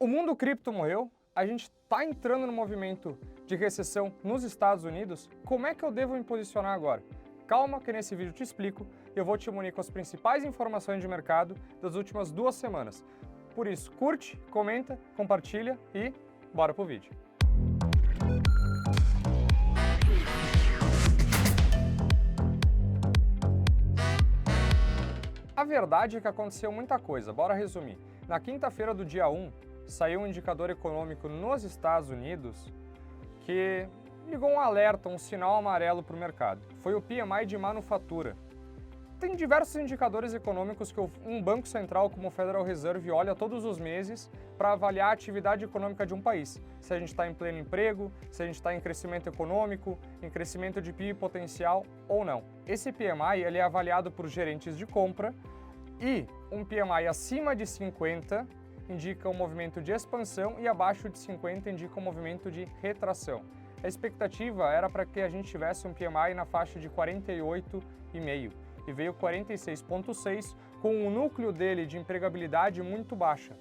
O mundo cripto morreu? A gente está entrando no movimento de recessão nos Estados Unidos? Como é que eu devo me posicionar agora? Calma que nesse vídeo eu te explico e eu vou te munir com as principais informações de mercado das últimas 2 semanas. Por isso, curte, comenta, compartilha e bora pro vídeo. A verdade é que aconteceu muita coisa, bora resumir. Na quinta-feira do dia 1, saiu um indicador econômico nos Estados Unidos que ligou um alerta, um sinal amarelo para o mercado. Foi o PMI de manufatura. Tem diversos indicadores econômicos que um banco central como o Federal Reserve olha todos os meses para avaliar a atividade econômica de um país. Se a gente está em pleno emprego, se a gente está em crescimento econômico, em crescimento de PIB potencial ou não. Esse PMI ele é avaliado por gerentes de compra e um PMI acima de 50 indica um movimento de expansão e abaixo de 50 indica um movimento de retração. A expectativa era para que a gente tivesse um PMI na faixa de 48,5 e veio 46,6 com o núcleo dele de empregabilidade muito baixa.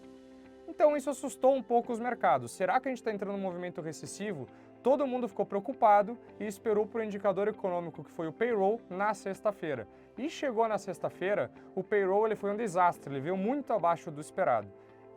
Então isso assustou um pouco os mercados. Será que a gente está entrando num movimento recessivo? Todo mundo ficou preocupado e esperou por um indicador econômico que foi o payroll na sexta-feira. E chegou na sexta-feira, o payroll ele foi um desastre, ele veio muito abaixo do esperado.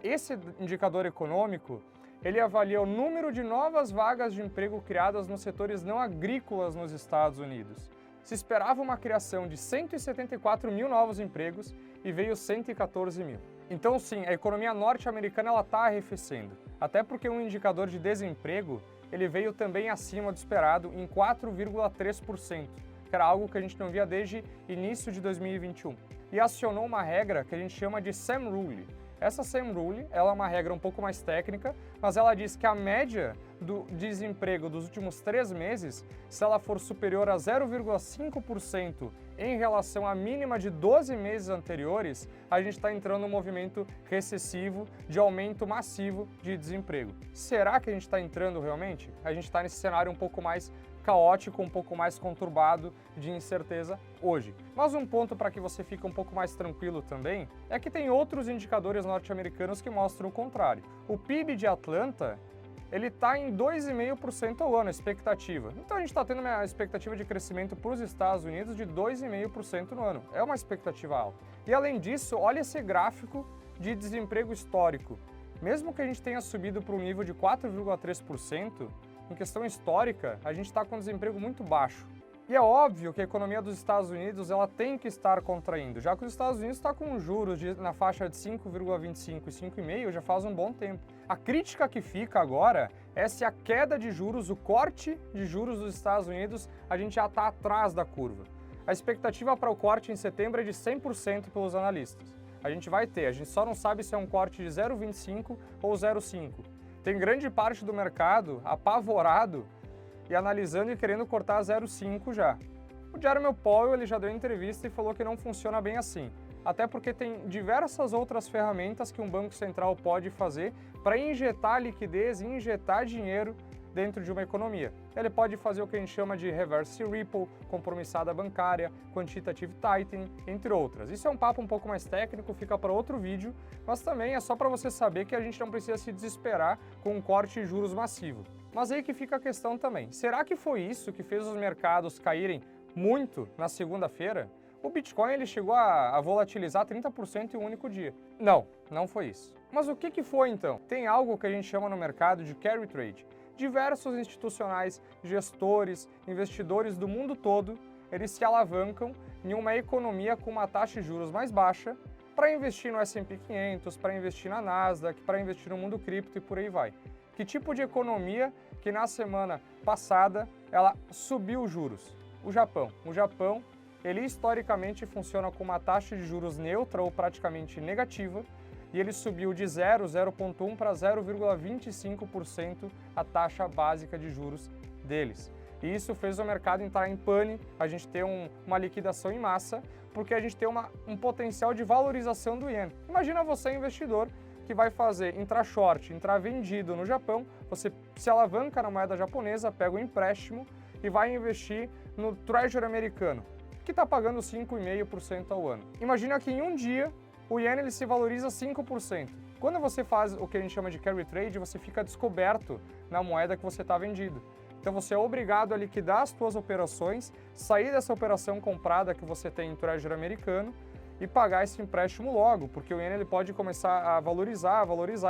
Esse indicador econômico, ele avalia o número de novas vagas de emprego criadas nos setores não agrícolas nos Estados Unidos. Se esperava uma criação de 174 mil novos empregos e veio 114 mil. Então sim, a economia norte-americana está arrefecendo, até porque um indicador de desemprego ele veio também acima do esperado em 4,3%, que era algo que a gente não via desde início de 2021. E acionou uma regra que a gente chama de SAM Rule. Essa SAM Rule ela é uma regra um pouco mais técnica, mas ela diz que a média do desemprego dos últimos 3 meses, se ela for superior a 0,5% em relação à mínima de 12 meses anteriores, a gente está entrando num movimento recessivo de aumento massivo de desemprego. Será que a gente está entrando realmente? A gente está nesse cenário um pouco mais caótico, um pouco mais conturbado de incerteza hoje. Mas um ponto para que você fique um pouco mais tranquilo também é que tem outros indicadores norte-americanos que mostram o contrário. O PIB de Atlanta ele está em 2,5% ao ano, a expectativa. Então a gente está tendo uma expectativa de crescimento para os Estados Unidos de 2,5% no ano. É uma expectativa alta. E além disso, olha esse gráfico de desemprego histórico. Mesmo que a gente tenha subido para um nível de 4,3%, em questão histórica, a gente está com um desemprego muito baixo. E é óbvio que a economia dos Estados Unidos ela tem que estar contraindo, já que os Estados Unidos está com juros na faixa de 5,25 e 5,5 já faz um bom tempo. A crítica que fica agora é se a queda de juros, o corte de juros dos Estados Unidos, a gente já está atrás da curva. A expectativa para o corte em setembro é de 100% pelos analistas. A gente vai ter, a gente só não sabe se é um corte de 0,25 ou 0,5. Tem grande parte do mercado apavorado e analisando e querendo cortar 0,5 já. O Jerome Powell ele já deu entrevista e falou que não funciona bem assim, até porque tem diversas outras ferramentas que um banco central pode fazer para injetar liquidez e injetar dinheiro dentro de uma economia. Ele pode fazer o que a gente chama de reverse repo, compromissada bancária, quantitative tightening, entre outras. Isso é um papo um pouco mais técnico, fica para outro vídeo, mas também é só para você saber que a gente não precisa se desesperar com um corte de juros massivo. Mas aí que fica a questão também. Será que foi isso que fez os mercados caírem muito na segunda-feira? O Bitcoin ele chegou a volatilizar 30% em um único dia. Não foi isso. Mas o que foi então? Tem algo que a gente chama no mercado de carry trade. Diversos institucionais, gestores, investidores do mundo todo, eles se alavancam em uma economia com uma taxa de juros mais baixa para investir no S&P 500, para investir na Nasdaq, para investir no mundo cripto e por aí vai. Que tipo de economia que na semana passada ela subiu os juros? O Japão. O Japão, ele historicamente funciona com uma taxa de juros neutra ou praticamente negativa e ele subiu de 0,1 para 0,25% a taxa básica de juros deles. E isso fez o mercado entrar em pane, a gente ter uma liquidação em massa, porque a gente tem um potencial de valorização do iene. Imagina você, investidor, que vai fazer entrar short, entrar vendido no Japão, você se alavanca na moeda japonesa, pega o empréstimo e vai investir no Treasury americano, que está pagando 5,5% ao ano. Imagina que em um dia o iene ele se valoriza 5%. Quando você faz o que a gente chama de carry trade, você fica descoberto na moeda que você está vendido. Então você é obrigado a liquidar as suas operações, sair dessa operação comprada que você tem em Treasury americano e pagar esse empréstimo logo, porque o Yen ele pode começar a valorizar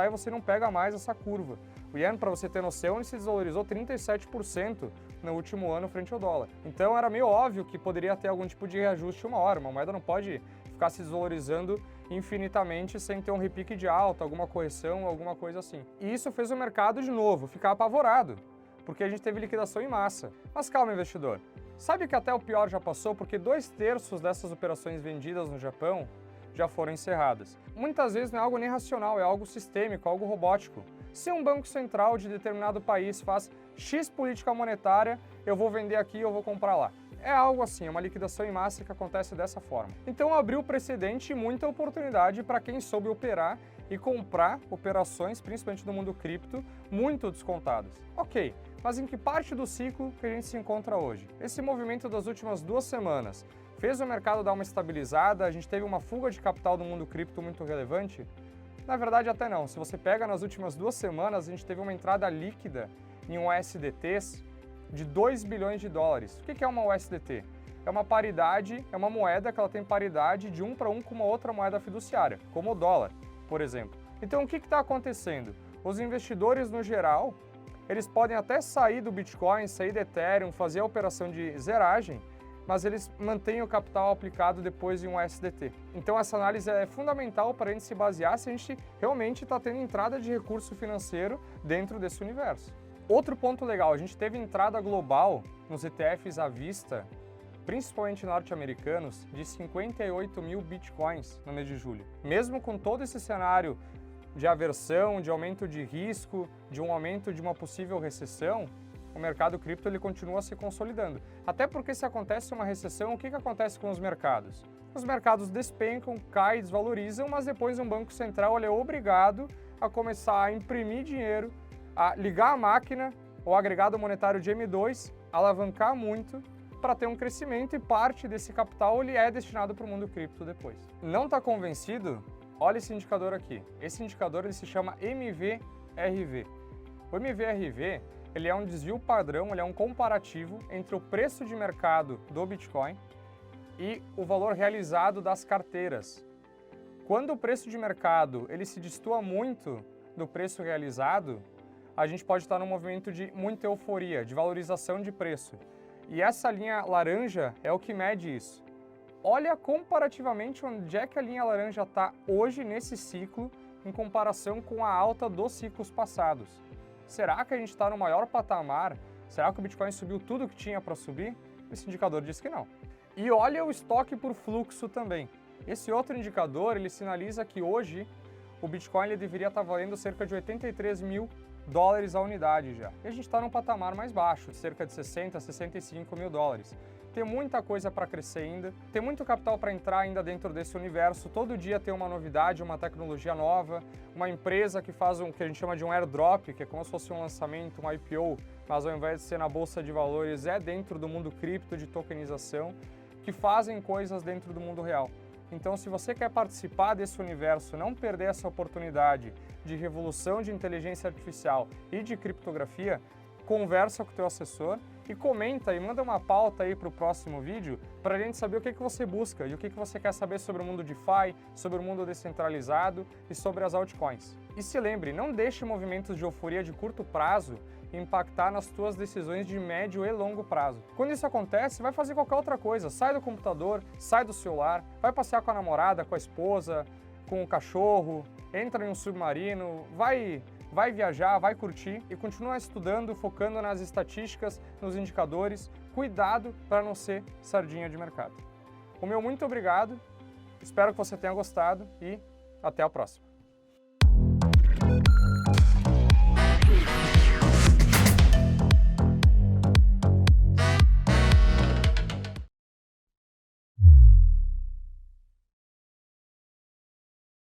e você não pega mais essa curva. O Yen, para você ter noção, ele se desvalorizou 37% no último ano frente ao dólar. Então era meio óbvio que poderia ter algum tipo de reajuste uma hora. Uma moeda não pode ficar se desvalorizando infinitamente sem ter um repique de alta, alguma correção, alguma coisa assim. E isso fez o mercado, de novo, ficar apavorado, porque a gente teve liquidação em massa. Mas calma, investidor. Sabe que até o pior já passou, porque 2/3 dessas operações vendidas no Japão já foram encerradas. Muitas vezes não é algo nem racional, é algo sistêmico, algo robótico. Se um banco central de determinado país faz X política monetária, eu vou vender aqui, eu vou comprar lá. É algo assim, é uma liquidação em massa que acontece dessa forma. Então abriu precedente e muita oportunidade para quem soube operar e comprar operações, principalmente no mundo cripto, muito descontadas. Ok, mas em que parte do ciclo que a gente se encontra hoje? Esse movimento das últimas 2 semanas fez o mercado dar uma estabilizada, a gente teve uma fuga de capital do mundo cripto muito relevante? Na verdade até não. Se você pega nas últimas 2 semanas, a gente teve uma entrada líquida em USDTs de 2 bilhões de dólares. O que é uma USDT? É uma paridade, é uma moeda que ela tem paridade de 1 para 1 com uma outra moeda fiduciária, como o dólar, por exemplo. Então o que está acontecendo? Os investidores no geral, eles podem até sair do Bitcoin, sair do Ethereum, fazer a operação de zeragem, mas eles mantêm o capital aplicado depois em um USDT. Então essa análise é fundamental para a gente se basear se a gente realmente está tendo entrada de recurso financeiro dentro desse universo. Outro ponto legal, a gente teve entrada global nos ETFs à vista, principalmente norte-americanos, de 58 mil bitcoins no mês de julho. Mesmo com todo esse cenário de aversão, de aumento de risco, de um aumento de uma possível recessão, o mercado cripto ele continua se consolidando. Até porque se acontece uma recessão, o que acontece com os mercados? Os mercados despencam, caem, desvalorizam, mas depois um banco central ele é obrigado a começar a imprimir dinheiro, a ligar a máquina, o agregado monetário de M2, alavancar muito para ter um crescimento e parte desse capital ele é destinado para o mundo cripto depois. Não está convencido? Olha esse indicador aqui. Esse indicador ele se chama MVRV. O MVRV ele é um desvio padrão, ele é um comparativo entre o preço de mercado do Bitcoin e o valor realizado das carteiras. Quando o preço de mercado ele se destoa muito do preço realizado, a gente pode estar num movimento de muita euforia, de valorização de preço. E essa linha laranja é o que mede isso. Olha comparativamente onde é que a linha laranja está hoje nesse ciclo em comparação com a alta dos ciclos passados. Será que a gente está no maior patamar? Será que o Bitcoin subiu tudo que tinha para subir? Esse indicador diz que não. E olha o estoque por fluxo também. Esse outro indicador ele sinaliza que hoje o Bitcoin ele deveria estar valendo cerca de 83 mil dólares a unidade já. E a gente está num patamar mais baixo, de cerca de 60 a 65 mil dólares. Tem muita coisa para crescer ainda, tem muito capital para entrar ainda dentro desse universo. Todo dia tem uma novidade, uma tecnologia nova, uma empresa que faz o que a gente chama de um airdrop, que é como se fosse um lançamento, um IPO, mas ao invés de ser na bolsa de valores, é dentro do mundo cripto de tokenização, que fazem coisas dentro do mundo real. Então, se você quer participar desse universo, não perder essa oportunidade de revolução de inteligência artificial e de criptografia, conversa com o teu assessor e comenta e manda uma pauta aí para o próximo vídeo para a gente saber o que você busca e o que você quer saber sobre o mundo DeFi, sobre o mundo descentralizado e sobre as altcoins. E se lembre, não deixe movimentos de euforia de curto prazo impactar nas tuas decisões de médio e longo prazo. Quando isso acontece, vai fazer qualquer outra coisa. Sai do computador, sai do celular, vai passear com a namorada, com a esposa, com o cachorro, entra em um submarino, vai viajar, vai curtir e continua estudando, focando nas estatísticas, nos indicadores. Cuidado para não ser sardinha de mercado. O meu muito obrigado, espero que você tenha gostado e até a próxima.